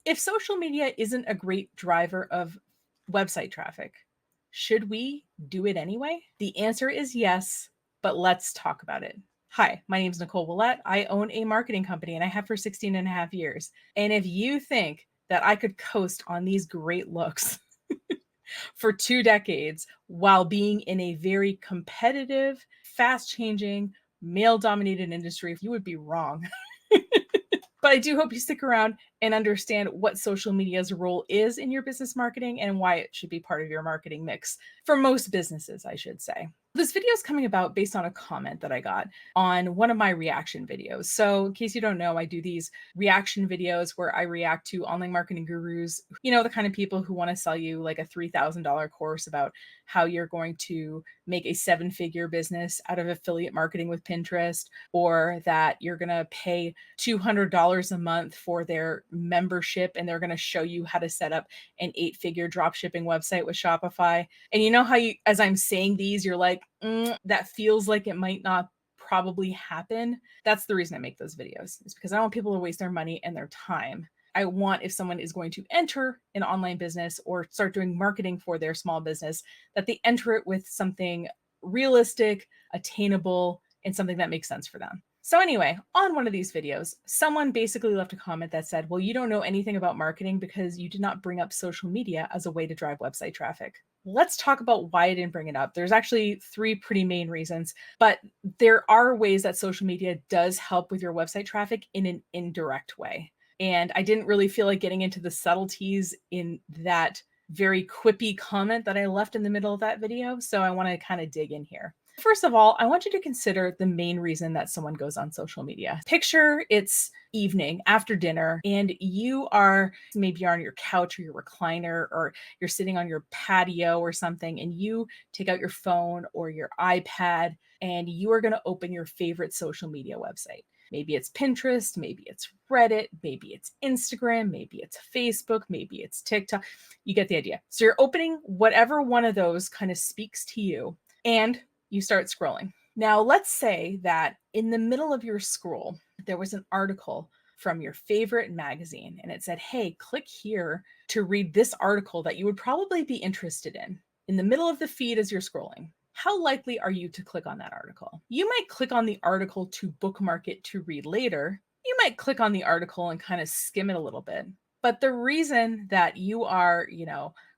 If social media isn't a great driver of website traffic, should we do it anyway? The answer is yes, but let's talk about it. Hi, my name is Nicole Willette. I own a marketing company and I have for 16 and a half years. And if you think that I could coast on these great looks for 2 decades while being in a very competitive, fast changing, male dominated industry, you would be wrong. But I do hope you stick around and understand what social media's role is in your business marketing and why it should be part of your marketing mix for most businesses, I should say. This video is coming about based on a comment that I got on one of my reaction videos. So, in case you don't know, I do these reaction videos where I react to online marketing gurus, the kind of people who want to sell you like a $3,000 course about how you're going to make a 7-figure business out of affiliate marketing with Pinterest, or that you're going to pay $200 a month for their membership and they're going to show you how to set up an 8-figure drop shipping website with Shopify. And you know how as I'm saying these, you're like, that feels like it might not probably happen. That's the reason I make those videos, is because I don't want people to waste their money and their time. I want, if someone is going to enter an online business or start doing marketing for their small business, that they enter it with something realistic, attainable, and something that makes sense for them. So anyway, on one of these videos, someone basically left a comment that said, well, you don't know anything about marketing because you did not bring up social media as a way to drive website traffic. Let's talk about why I didn't bring it up. There's actually 3 pretty main reasons, but there are ways that social media does help with your website traffic in an indirect way. And I didn't really feel like getting into the subtleties in that very quippy comment that I left in the middle of that video. So I want to kind of dig in here. First of all, I want you to consider the main reason that someone goes on social media. Picture it's evening after dinner and you are maybe on your couch or your recliner, or you're sitting on your patio or something, and you take out your phone or your iPad and you are going to open your favorite social media website. Maybe it's Pinterest, maybe it's Reddit, maybe it's Instagram, maybe it's Facebook, maybe it's TikTok. You get the idea. So you're opening whatever one of those kind of speaks to you, and you start scrolling. Now, let's say that in the middle of your scroll, there was an article from your favorite magazine, and it said, hey, click here to read this article that you would probably be interested in the middle of the feed as you're scrolling. How likely are you to click on that article? You might click on the article to bookmark it to read later. You might click on the article and kind of skim it a little bit. But the reason that you are,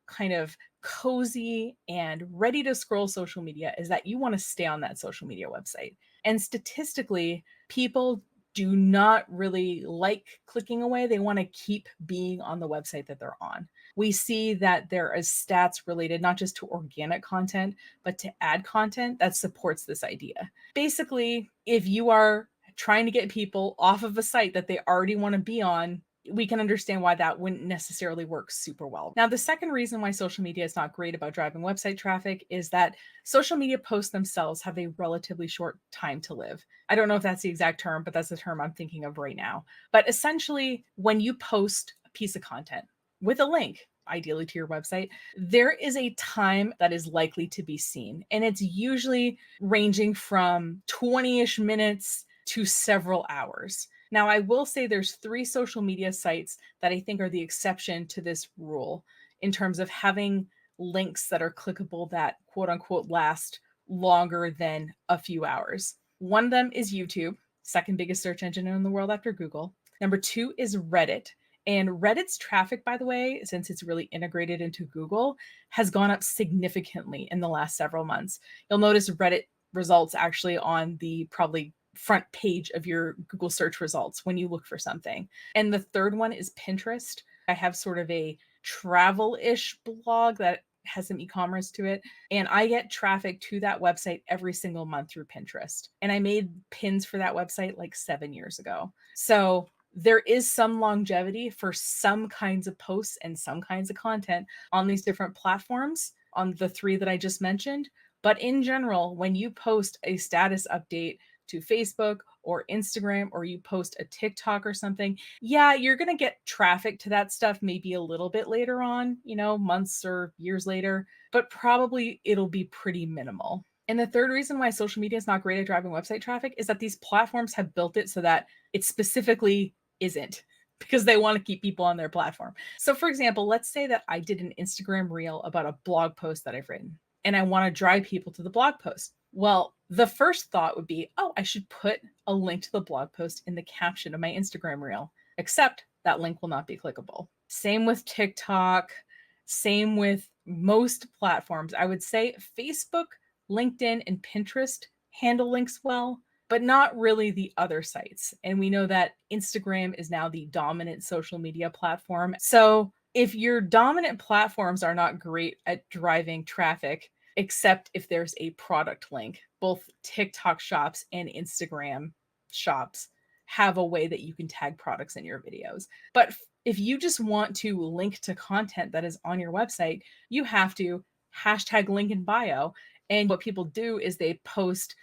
kind of cozy and ready to scroll social media is that you want to stay on that social media website. And statistically, people do not really like clicking away. They want to keep being on the website that they're on. We see that there is stats related not just to organic content, but to ad content that supports this idea. Basically, if you are trying to get people off of a site that they already want to be on, we can understand why that wouldn't necessarily work super well. Now, the second reason why social media is not great about driving website traffic is that social media posts themselves have a relatively short time to live. I don't know if that's the exact term, but that's the term I'm thinking of right now. But essentially, when you post a piece of content with a link, ideally to your website, there is a time that is likely to be seen. And it's usually ranging from 20-ish minutes to several hours. Now, I will say there's 3 social media sites that I think are the exception to this rule in terms of having links that are clickable that quote unquote last longer than a few hours. One of them is YouTube, second biggest search engine in the world after Google. Number 2 is Reddit. And Reddit's traffic, by the way, since it's really integrated into Google, has gone up significantly in the last several months. You'll notice Reddit results actually on the probably front page of your Google search results when you look for something. And the third one is Pinterest. I have sort of a travel-ish blog that has some e-commerce to it, and I get traffic to that website every single month through Pinterest. And I made pins for that website like 7 years ago. So there is some longevity for some kinds of posts and some kinds of content on these different platforms, on the 3 that I just mentioned. But in general, when you post a status update to Facebook or Instagram, or you post a TikTok or something, yeah, you're going to get traffic to that stuff maybe a little bit later on, months or years later, but probably it'll be pretty minimal. And the third reason why social media is not great at driving website traffic is that these platforms have built it so that it specifically isn't. because they want to keep people on their platform. So for example, let's say that I did an Instagram reel about a blog post that I've written and I want to drive people to the blog post. Well, the first thought would be, oh, I should put a link to the blog post in the caption of my Instagram reel, except that link will not be clickable. Same with TikTok, same with most platforms. I would say Facebook, LinkedIn, and Pinterest handle links well, but not really the other sites. And we know that Instagram is now the dominant social media platform. So if your dominant platforms are not great at driving traffic, except if there's a product link, both TikTok shops and Instagram shops have a way that you can tag products in your videos. But if you just want to link to content that is on your website, you have to hashtag link in bio. And what people do is they post,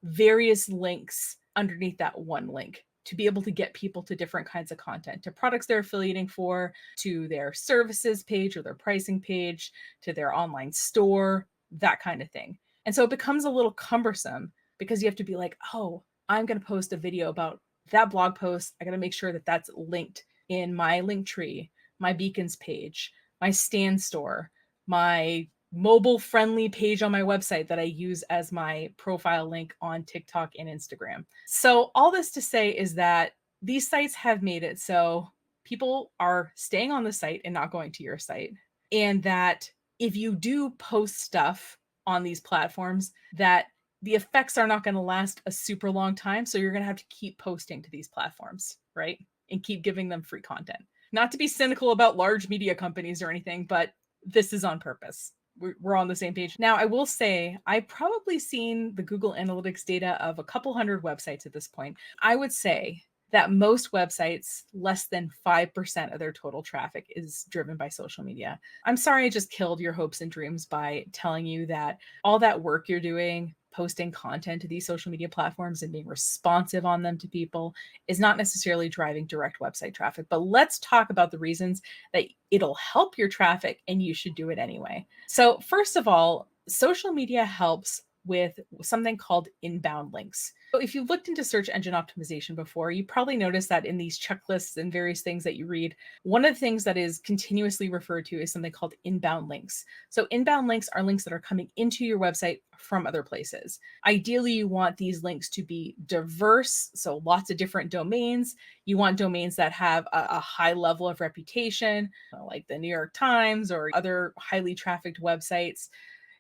various links underneath that one link to be able to get people to different kinds of content, to products they're affiliating for, to their services page or their pricing page, to their online store, that kind of thing. And so it becomes a little cumbersome because you have to be like, oh, I'm going to post a video about that blog post. I got to make sure that that's linked in my link tree, my beacons page, my stand store, my mobile friendly page on my website that I use as my profile link on TikTok and Instagram. So all this to say is that these sites have made it so people are staying on the site and not going to your site. And that if you do post stuff on these platforms, that the effects are not going to last a super long time. So you're going to have to keep posting to these platforms, right? And keep giving them free content. Not to be cynical about large media companies or anything, but this is on purpose. We're on the same page. Now, I will say I've probably seen the Google Analytics data of a couple hundred websites at this point. I would say that most websites, less than 5% of their total traffic is driven by social media. I'm sorry I just killed your hopes and dreams by telling you that all that work you're doing, posting content to these social media platforms and being responsive on them to people is not necessarily driving direct website traffic. But let's talk about the reasons that it'll help your traffic and you should do it anyway. So first of all, social media helps with something called inbound links. So if you've looked into search engine optimization before, you probably noticed that in these checklists and various things that you read, one of the things that is continuously referred to is something called inbound links. So inbound links are links that are coming into your website from other places. Ideally, you want these links to be diverse, so lots of different domains. You want domains that have a high level of reputation, like the New York Times or other highly trafficked websites.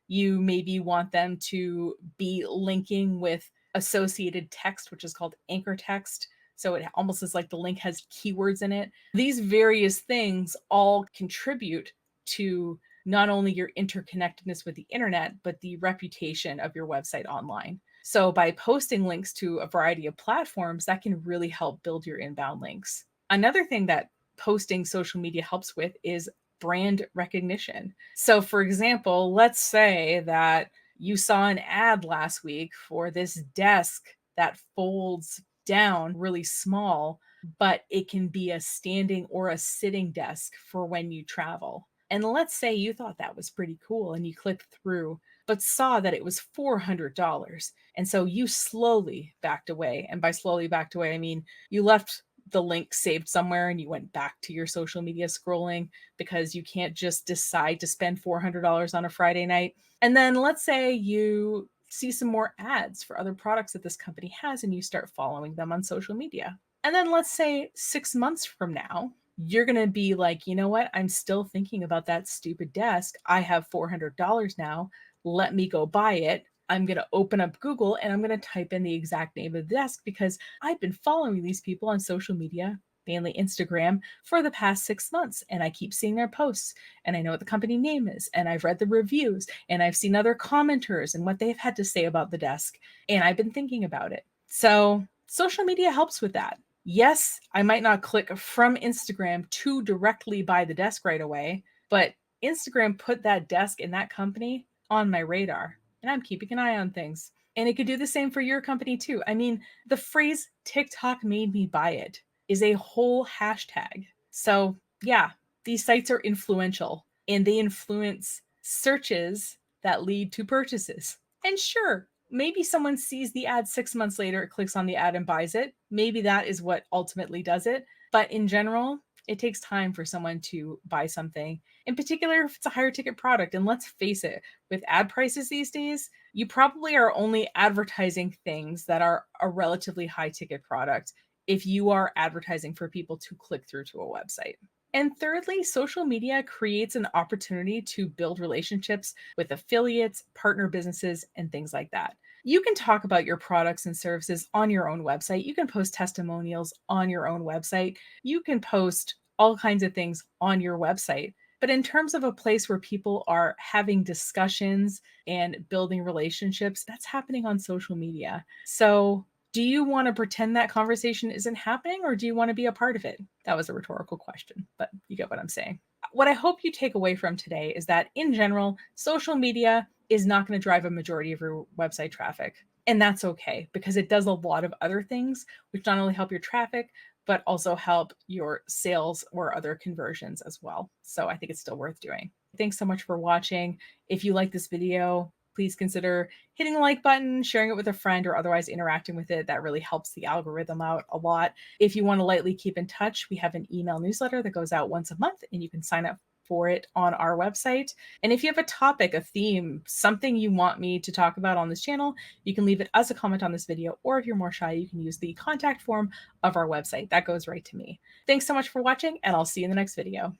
You maybe want them to be linking with associated text, which is called anchor text. So it almost is like the link has keywords in it. These various things all contribute to not only your interconnectedness with the internet, but the reputation of your website online. So by posting links to a variety of platforms, that can really help build your inbound links. Another thing that posting social media helps with is brand recognition. So for example, let's say that you saw an ad last week for this desk that folds down really small, but it can be a standing or a sitting desk for when you travel. And let's say you thought that was pretty cool and you clicked through, but saw that it was $400. And so you slowly backed away. And by slowly backed away, I mean you left the link saved somewhere and you went back to your social media scrolling because you can't just decide to spend $400 on a Friday night. And then let's say you see some more ads for other products that this company has and you start following them on social media. And then let's say 6 months from now, you're going to be like, you know what? I'm still thinking about that stupid desk. I have $400 now. Let me go buy it. I'm going to open up Google and I'm going to type in the exact name of the desk because I've been following these people on social media, mainly Instagram, for the past 6 months. And I keep seeing their posts and I know what the company name is. And I've read the reviews and I've seen other commenters and what they've had to say about the desk. And I've been thinking about it. So social media helps with that. Yes, I might not click from Instagram to directly buy the desk right away, but Instagram put that desk and that company on my radar. And I'm keeping an eye on things. And it could do the same for your company too. I mean, the phrase TikTok made me buy it is a whole hashtag. So yeah, these sites are influential and they influence searches that lead to purchases. And sure, maybe someone sees the ad 6 months later, clicks on the ad and buys it. Maybe that is what ultimately does it. But in general, it takes time for someone to buy something, in particular if it's a higher ticket product. And let's face it, with ad prices these days, you probably are only advertising things that are a relatively high ticket product if you are advertising for people to click through to a website. And thirdly, social media creates an opportunity to build relationships with affiliates, partner businesses, and things like that. You can talk about your products and services on your own website. You can post testimonials on your own website. You can post all kinds of things on your website. But in terms of a place where people are having discussions and building relationships, that's happening on social media. So, do you want to pretend that conversation isn't happening, or do you want to be a part of it? That was a rhetorical question, but you get what I'm saying. What I hope you take away from today is that in general, social media is not going to drive a majority of your website traffic. And that's okay because it does a lot of other things, which not only help your traffic, but also help your sales or other conversions as well. So I think it's still worth doing. Thanks so much for watching. If you like this video, please consider hitting the like button, sharing it with a friend, or otherwise interacting with it. That really helps the algorithm out a lot. If you want to lightly keep in touch, we have an email newsletter that goes out once a month, and you can sign up for it on our website. And if you have a topic, a theme, something you want me to talk about on this channel, you can leave it as a comment on this video, or if you're more shy, you can use the contact form of our website. That goes right to me. Thanks so much for watching, and I'll see you in the next video.